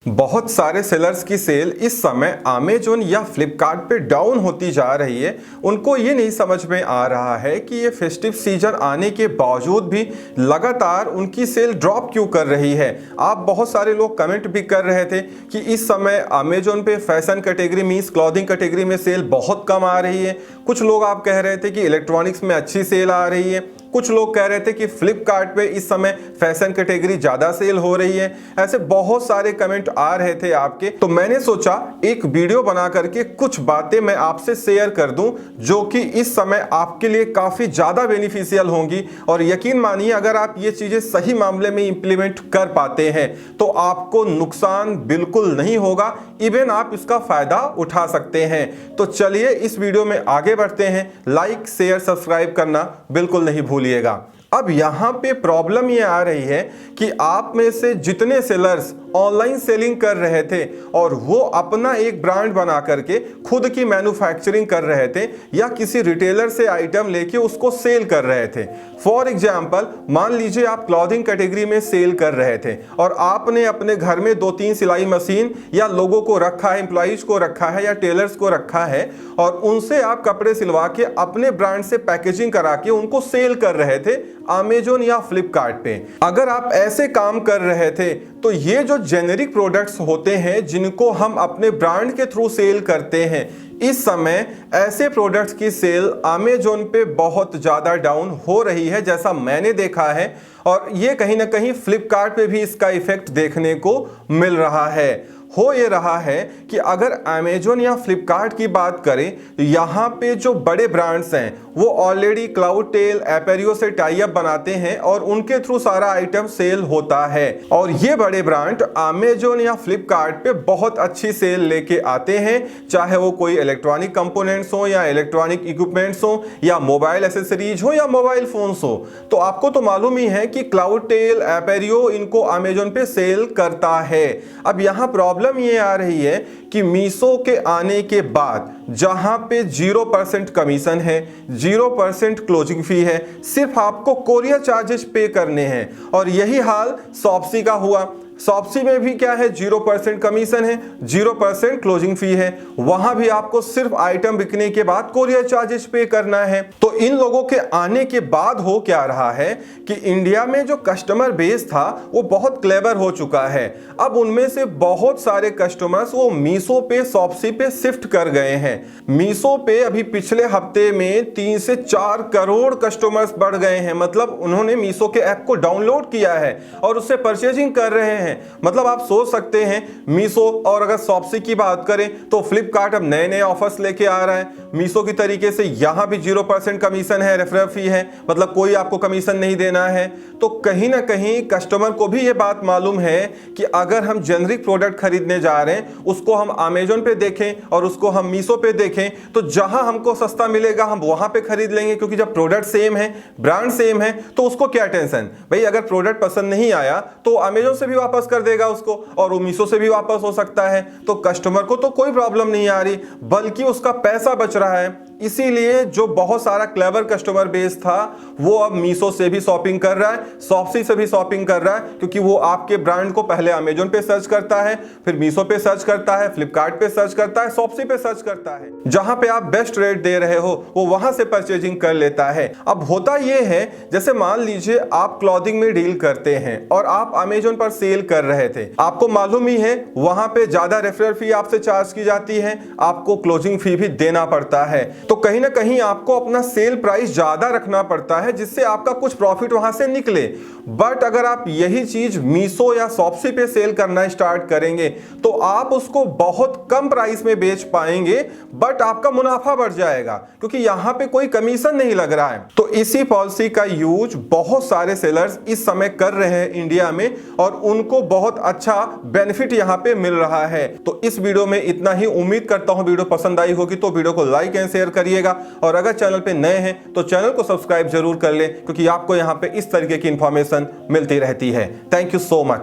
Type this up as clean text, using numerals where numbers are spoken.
बहुत सारे सेलर्स की सेल इस समय अमेजोन या फ्लिपकार्ट पे डाउन होती जा रही है। उनको ये नहीं समझ में आ रहा है कि ये फेस्टिव सीजन आने के बावजूद भी लगातार उनकी सेल ड्रॉप क्यों कर रही है। आप बहुत सारे लोग कमेंट भी कर रहे थे कि इस समय अमेजोन पे fashion category means clothing category में सेल बहुत कम आ रही है। कुछ लोग आप कह रहे थे कि इलेक्ट्रॉनिक्स में अच्छी सेल आ रही है। कुछ लोग कह रहे थे कि फ्लिपकार्ट पे इस समय फैशन कैटेगरी ज्यादा सेल हो रही है। ऐसे बहुत सारे कमेंट आ रहे थे आपके, तो मैंने सोचा एक वीडियो बना करके कुछ बातें मैं आपसे शेयर कर दूं जो कि इस समय आपके लिए काफी ज्यादा बेनिफिशियल होंगी। और यकीन मानिए अगर आप ये चीजें सही मामले में इंप्लीमेंट कर पाते हैं तो आपको नुकसान बिल्कुल नहीं होगा, इवन आप इसका फायदा उठा सकते हैं। तो चलिए इस वीडियो में आगे बढ़ते हैं। लाइक शेयर सब्सक्राइब करना बिल्कुल नहीं भूलिएगा। अब यहाँ पे प्रॉब्लम ये आ रही है कि आप में से जितने सेलर्स ऑनलाइन सेलिंग कर रहे थे और वो अपना एक ब्रांड बना करके खुद की मैन्युफैक्चरिंग कर रहे थे या किसी रिटेलर से आइटम लेके उसको सेल कर रहे थे। फॉर एग्जाम्पल मान लीजिए आप क्लॉथिंग कैटेगरी में सेल कर रहे थे और आपने अपने घर में 2-3 सिलाई मशीन या लोगों को रखा है, एम्प्लॉइज को रखा है या टेलर्स को रखा है और उनसे आप कपड़े सिलवा के अपने ब्रांड से पैकेजिंग करा के उनको सेल कर रहे थे अमेजोन या फ्लिपकार्ट पे। अगर आप ऐसे काम कर रहे थे तो ये जो जेनेरिक प्रोडक्ट्स होते हैं जिनको हम अपने ब्रांड के थ्रू सेल करते हैं, इस समय ऐसे प्रोडक्ट्स की सेल अमेजोन पे बहुत ज़्यादा डाउन हो रही है जैसा मैंने देखा है। और ये कहीं ना कहीं फ्लिपकार्ट पे भी इसका इफेक्ट देखने को मिल रहा है। हो ये रहा है कि अगर अमेजोन या फ्लिपकार्ट की बात करें तो यहाँ पे जो बड़े ब्रांड्स हैं वो ऑलरेडी क्लाउडटेल, एपेरियो से टाई अप बनाते हैं और उनके थ्रू सारा आइटम सेल होता है। और ये बड़े ब्रांड अमेजोन या फ्लिपकार्ट पे बहुत अच्छी सेल लेके आते हैं, चाहे वो कोई इलेक्ट्रॉनिक कंपोनेंट्स हो या इलेक्ट्रॉनिक इक्विपमेंट्स हो या मोबाइल एसेसरीज हो या मोबाइल फोन्स हो। तो आपको तो मालूम ही है कि क्लाउडटेल, एपेरियो इनको अमेजोन पे सेल करता है। अब यहाँ प्रॉब्लम ये आ रही है कि मीशो के आने के बाद जहां पे 0% कमीशन है, 0% क्लोजिंग फी है, सिर्फ आपको कोरियर चार्जेस पे करने हैं। और यही हाल शॉप्सी का हुआ। शॉप्सी में भी क्या है, 0% कमीशन है, 0% क्लोजिंग फी है। वहां भी आपको सिर्फ आइटम बिकने के बाद कोरियर चार्जेस पे करना है। तो इन लोगों के आने के बाद हो क्या रहा है कि इंडिया में जो कस्टमर बेस था वो बहुत क्लेवर हो चुका है। अब उनमें से बहुत सारे कस्टमर्स वो मीशो पे, शॉप्सी पे शिफ्ट कर गए हैं। मीशो पे अभी पिछले हफ्ते में 3 से 4 करोड़ कस्टमर्स बढ़ गए हैं। मतलब उन्होंने मीशो के ऐप को डाउनलोड किया है और उससे परचेजिंग कर रहे हैं। मतलब आप सोच सकते हैं मीशो और अगर शॉप्सी की बात करें तो फ्लिपकार्ट अब नए नए ऑफर्स लेके आ रहा है। मीशो की तरीके से यहां भी 0% कमीशन है, रेफरल फी है, मतलब कोई आपको कमीशन नहीं देना है। तो कहीं ना कहीं कस्टमर को भी यह बात मालूम है कि अगर हम जेनरिक प्रोडक्ट खरीदने जा रहे हैं उसको हम अमेजोन पे देखें और उसको हम मीशो पे देखें तो जहां हमको सस्ता मिलेगा हम वहां पे खरीद लेंगे, क्योंकि जब प्रोडक्ट सेम है, ब्रांड सेम है तो उसको क्या टेंशन भाई। अगर प्रोडक्ट पसंद नहीं आया तो अमेजोन से भी वापस कर देगा उसको और वो मीशो से भी वापस हो सकता है। तो कस्टमर को तो कोई प्रॉब्लम नहीं आ रही, बल्कि उसका पैसा बच रहा है। इसीलिए जो बहुत सारा क्लेवर कस्टमर बेस था वो अब मीशो से भी शॉपिंग कर रहा है, शॉप्सी से भी शॉपिंग कर रहा है, क्योंकि वो आपके ब्रांड को पहले अमेजोन पे सर्च करता है, फिर मीशो पे सर्च करता है, फ्लिपकार्ट पे सर्च करता है, शॉप्सी पे सर्च करता है। जहां पे आप बेस्ट रेट दे रहे हो वो वहां से परचेजिंग कर लेता है। अब होता ये है, जैसे मान लीजिए आप क्लॉथिंग में डील करते हैं और आप अमेजोन पर सेल कर रहे थे, आपको मालूम ही है वहां पे ज्यादा रेफरल फी आपसे चार्ज की जाती है, आपको क्लोजिंग फी भी देना पड़ता है। तो कहीं ना कहीं आपको अपना सेल प्राइस ज्यादा रखना पड़ता है जिससे आपका कुछ प्रॉफिट वहां से निकले। बट अगर आप यही चीज मीशो या शॉप्सी पे सेल करना स्टार्ट करेंगे तो आप उसको बहुत कम प्राइस में बेच पाएंगे, बट आपका मुनाफा बढ़ जाएगा क्योंकि यहां पे कोई कमीशन नहीं लग रहा है। तो इसी पॉलिसी का यूज बहुत सारे सेलर्स इस समय कर रहे हैं इंडिया में और उनको बहुत अच्छा बेनिफिट यहां पे मिल रहा है। तो इस वीडियो में इतना ही। उम्मीद करता हूं वीडियो पसंद आई होगी, तो वीडियो को लाइक एंड शेयर करिएगा और अगर चैनल पे नए हैं तो चैनल को सब्सक्राइब जरूर कर ले, क्योंकि आपको यहां पे इस तरीके की इंफॉर्मेशन मिलती रहती है। Thank you so much.